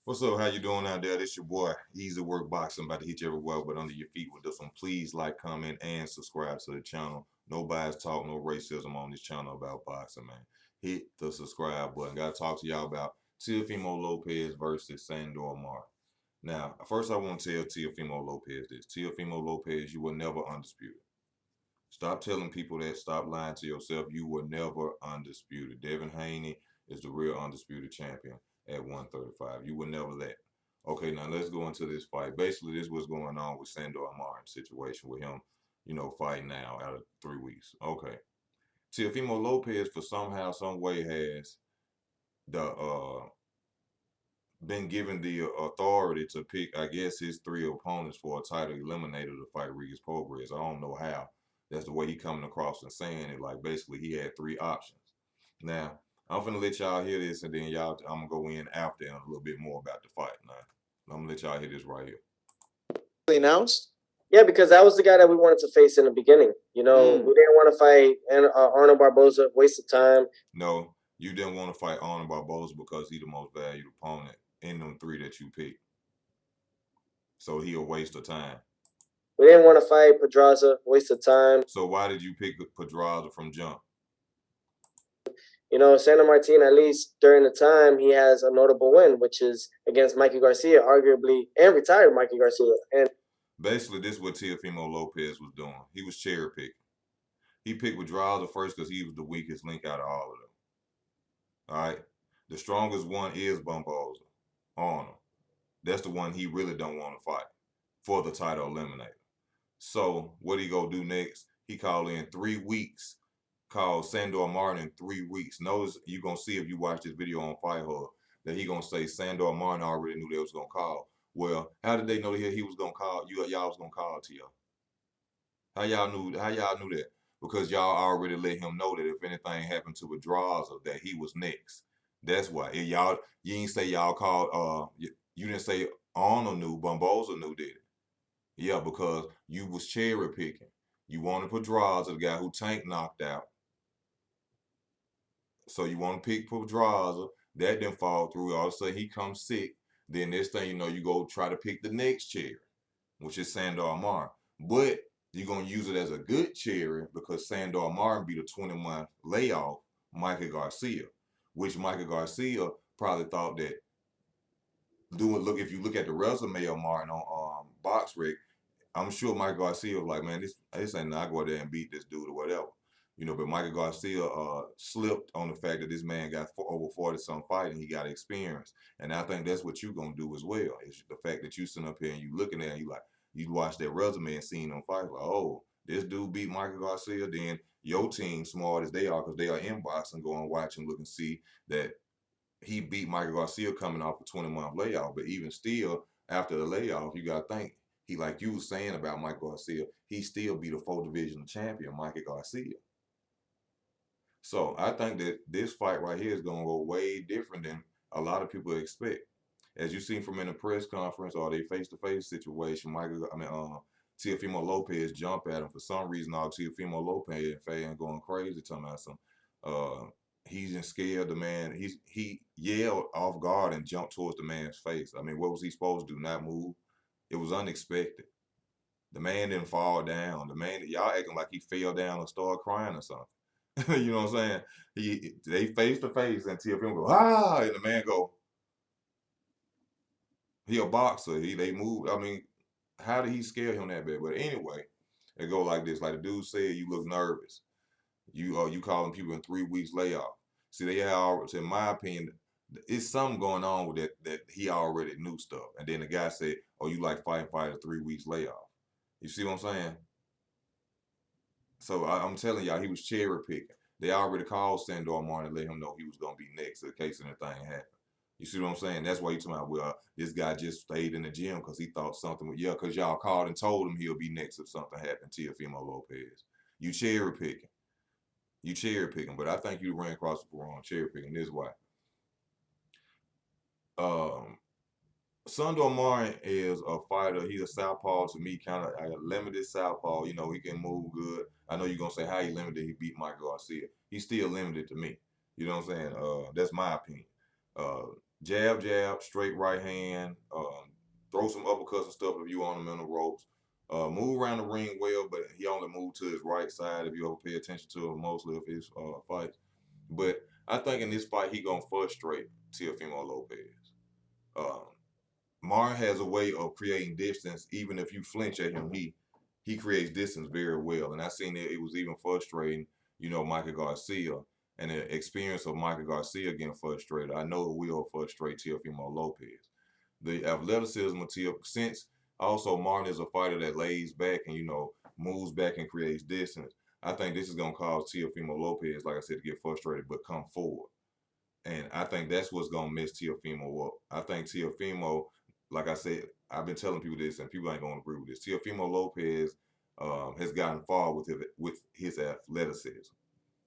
What's up? How you doing out there? This your boy, Easy Work Boxing, about to hit you everywhere but under your feet with this one. Please like, comment, and subscribe to the channel. No bias talk, no racism on this channel about boxing, man. Hit the subscribe button. Gotta talk to y'all about Teofimo Lopez versus Sandor. Now, first I want to tell Teofimo Lopez this. Teofimo Lopez, you were never undisputed. Stop telling people that. Stop lying to yourself. You were never undisputed. Devin Haney is the real undisputed champion at 135. You were never that. Okay, now let's go into this fight. Basically, this was going on with Sandor Martin's situation with him, fighting now out of 3 weeks. Okay. Teofimo Lopez, for somehow, some way, has the been given the authority to pick, I guess, his three opponents for a title eliminator to fight Regis Prograis. I don't know how. That's the way he coming across and saying it. Like, basically, he had three options. Now, I'm finna let y'all hear this, and then I'm gonna go in after and a little bit more about the fight. Now, I'm gonna let y'all hear this right here. Announced? Yeah, because that was the guy that we wanted to face in the beginning. We didn't want to fight Arnold Barboza, waste of time. No, you didn't want to fight Arnold Barboza because he's the most valued opponent in them three that you picked. So he a waste of time. We didn't want to fight Pedraza, waste of time. So why did you pick Pedraza from jump? Sandor Martin, at least during the time, he has a notable win, which is against Mikey Garcia, arguably, and retired Mikey Garcia. And basically, this is what Teofimo Lopez was doing. He was cherry picking. He picked Pedraza first because he was the weakest link out of all of them. All right? The strongest one is Barboza, Arnold. That's the one he really don't want to fight for the title eliminator. So what he go do next? He called in 3 weeks. Called Sandor Martin in 3 weeks. Notice you gonna see if you watch this video on Fight Hub that he gonna say Sandor Martin already knew they was gonna call. Well, how did they know that he was gonna call? Y'all was gonna call to y'all. How y'all knew that? Because y'all already let him know that if anything happened to Pedraza, that he was next. That's why. And you didn't say y'all called. You didn't say Arnold knew. Barboza knew, did it? Yeah, because you was cherry picking. You wanted Pedraza, the guy who Tank knocked out. So you want to pick Pedraza. That didn't fall through. All of a sudden he comes sick. Then next thing you know, you go try to pick the next cherry, which is Sandor Martin. But you're going to use it as a good cherry because Sandor Martin beat a 20-month layoff Michael Garcia, which Michael Garcia probably thought that if you look at the resume of Martin on BoxRec, I'm sure Michael Garcia was like, man, this ain't not go out there and beat this dude or whatever. But Michael Garcia slipped on the fact that this man got over 40-some fighting. He got experience. And I think that's what you're going to do as well. It's the fact that you sitting up here and you looking at it, you watch that resume and seeing them fight, like, oh, this dude beat Michael Garcia. Then your team, smart as they are, because they are in boxing, go and watch and look and see that he beat Michael Garcia coming off a 20-month layoff. But even still, after the layoff, you got to think, he, like you was saying about Michael Garcia, he still beat a 4th-division champion, Michael Garcia. So I think that this fight right here is going to go way different than a lot of people expect. As you seen from in the press conference or the face-to-face situation, Teofimo Lopez jump at him. For some reason, all Teofimo Lopez fan going crazy, talking about he's just scared the man. He yelled off guard and jumped towards the man's face. I mean, what was he supposed to do? Not move? It was unexpected. The man didn't fall down. The man, y'all acting like he fell down and started crying or something. You know what I'm saying? They face to face and Teofimo go, ah, and the man go, he a boxer. They move. I mean, how did he scare him that bad? But anyway, it go like this. Like the dude said, you look nervous. You calling people in 3 weeks layoff. See, they have, in my opinion, it's something going on with that he already knew stuff. And then the guy said, oh, you like fighting fighters 3 weeks layoff. You see what I'm saying? So I'm telling y'all, he was cherry picking. They already called Sandor Martin and let him know he was going to be next in case anything happened. You see what I'm saying? That's why you talking about, well, this guy just stayed in the gym because he thought something would, because y'all called and told him he'll be next if something happened to Teofimo Lopez. You cherry picking. You cherry picking, but I think you ran across the wrong cherry picking. This is why. Sandor Martin is a fighter. He's a southpaw to me, kind of a limited southpaw. He can move good. I know you're going to say how he limited. He beat Michael Garcia. He's still limited to me. You know what I'm saying? That's my opinion. jab, jab, straight right hand, throw some uppercuts and stuff if you on him in the ropes. Move around the ring well, but he only moved to his right side if you ever pay attention to him mostly of his fights. But I think in this fight he gonna frustrate Teofimo Lopez. Um, Martin has a way of creating distance. Even if you flinch at him, he creates distance very well. And I seen it was even frustrating, Michael Garcia. And the experience of Michael Garcia getting frustrated, I know it will frustrate Teofimo Lopez. The athleticism of since also Martin is a fighter that lays back and, moves back and creates distance. I think this is going to cause Teofimo Lopez, like I said, to get frustrated, but come forward. And I think that's what's going to mess Teofimo up. I think Teofimo, like I said, I've been telling people this, and people ain't going to agree with this. Teofimo Lopez has gotten far with his athleticism.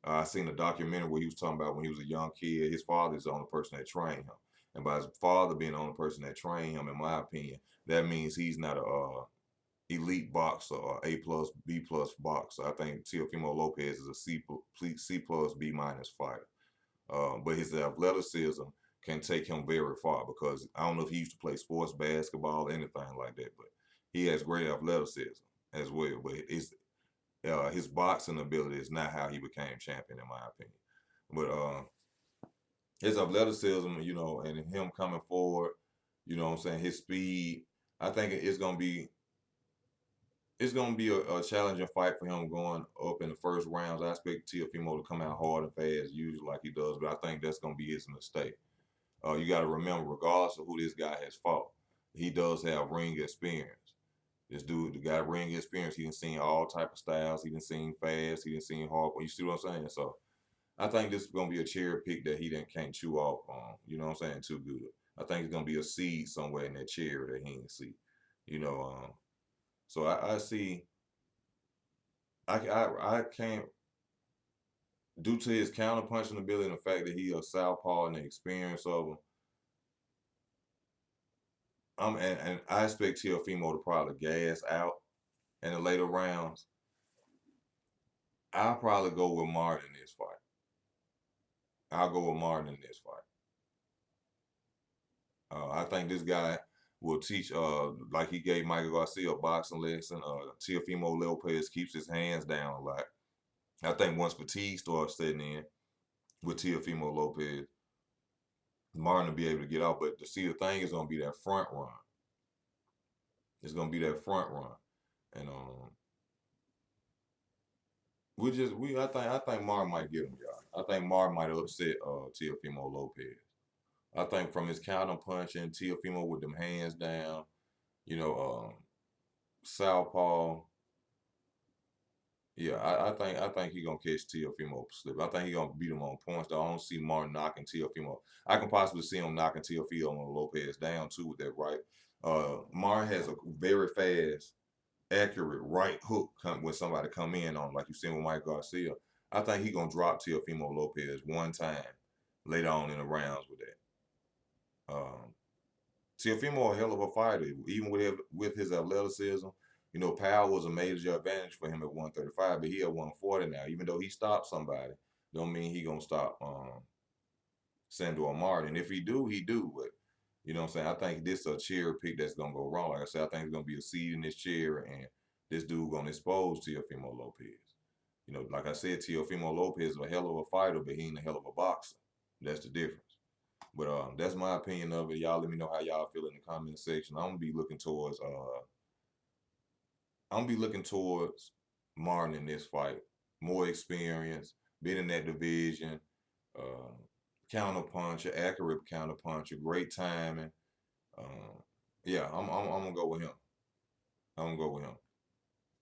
I seen a documentary where he was talking about when he was a young kid, his father is the only person that trained him. And by his father being the only person that trained him, in my opinion, that means he's not a elite boxer or A plus, B plus boxer. I think Teofimo Lopez is a C plus, B minus fighter. But his athleticism can take him very far because I don't know if he used to play sports, basketball, anything like that, but he has great athleticism as well. But his boxing ability is not how he became champion, in my opinion. But his athleticism, and him coming forward, what I'm saying, his speed, I think it's gonna be a challenging fight for him going up in the first rounds. I expect Teofimo to come out hard and fast, usually like he does, but I think that's gonna be his mistake. You got to remember, regardless of who this guy has fought, he does have ring experience. This dude, the guy, ring experience. He done seen all type of styles. He done seen fast. He done seen hard. You see what I'm saying? So I think this is gonna be a cherry pick that he can't chew off on. You know what I'm saying? Too good. I think it's gonna be a seed somewhere in that cherry that he ain't see. You know. So I see. I can't, due to his counterpunching ability and the fact that he a southpaw and the experience of him. And I expect Teofimo to probably gas out in the later rounds. I'll probably go with Martin in this fight. I'll go with Martin in this fight. I think this guy will teach, like he gave Michael Garcia a boxing lesson. Teofimo Lopez keeps his hands down a lot. I think once fatigue starts setting in with Teofimo Lopez, Martin will be able to get out. But the thing is going to be that front run. It's going to be that front run. And I think Martin might get him, y'all. I think Martin might upset Teofimo Lopez. I think from his counter punching, Teofimo with them hands down, southpaw. Yeah, I think he gonna catch Teofimo slip. I think he gonna beat him on points. Though I don't see Martin knocking Teofimo. I can possibly see him knocking Teofimo Lopez down too with that right. Martin has a very fast, accurate right hook when somebody come in on him, like you seen with Mike Garcia. I think he gonna drop Teofimo Lopez one time later on in the rounds with that. Teofimo a hell of a fighter, even with his athleticism. Power was a major advantage for him at 135, but he at 140 now. Even though he stopped somebody, don't mean he gonna stop Sandor Martin. If he do, he do. But you know what I'm saying? I think this a cherry pick that's gonna go wrong. Like I said, I think it's gonna be a seed in this cherry, and this dude gonna expose Teofimo Lopez. Like I said, Teofimo Lopez is a hell of a fighter, but he ain't a hell of a boxer. That's the difference. But that's my opinion of it. Y'all let me know how y'all feel in the comment section. I'm gonna be looking towards Martin in this fight. More experience, been in that division, counter puncher, accurate counter puncher, great timing. Yeah, I'm gonna go with him. I'm gonna go with him.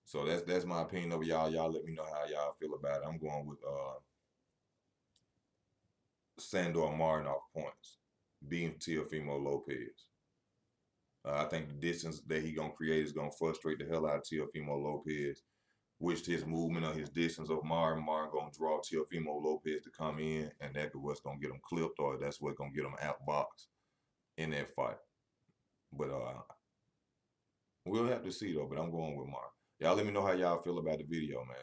So that's my opinion of y'all. Y'all let me know how y'all feel about it. I'm going with Sandor Martin off points, beating Teofimo Lopez. I think the distance that he gonna create is gonna frustrate the hell out of Teofimo Lopez. Which his movement or his distance of Martin gonna draw Teofimo Lopez to come in, and that's what's gonna get him clipped, or that's what's gonna get him outboxed in that fight. But we'll have to see though. But I'm going with Martin. Y'all let me know how y'all feel about the video, man.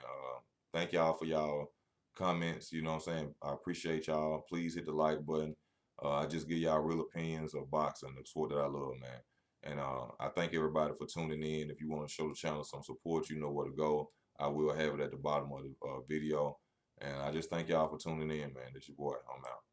Thank y'all for y'all comments. You know what I'm saying? I appreciate y'all. Please hit the like button. I just give y'all real opinions of boxing, the sport that I love, man. And I thank everybody for tuning in. If you want to show the channel some support, you know where to go. I will have it at the bottom of the video. And I just thank y'all for tuning in, man. This your boy. I'm out.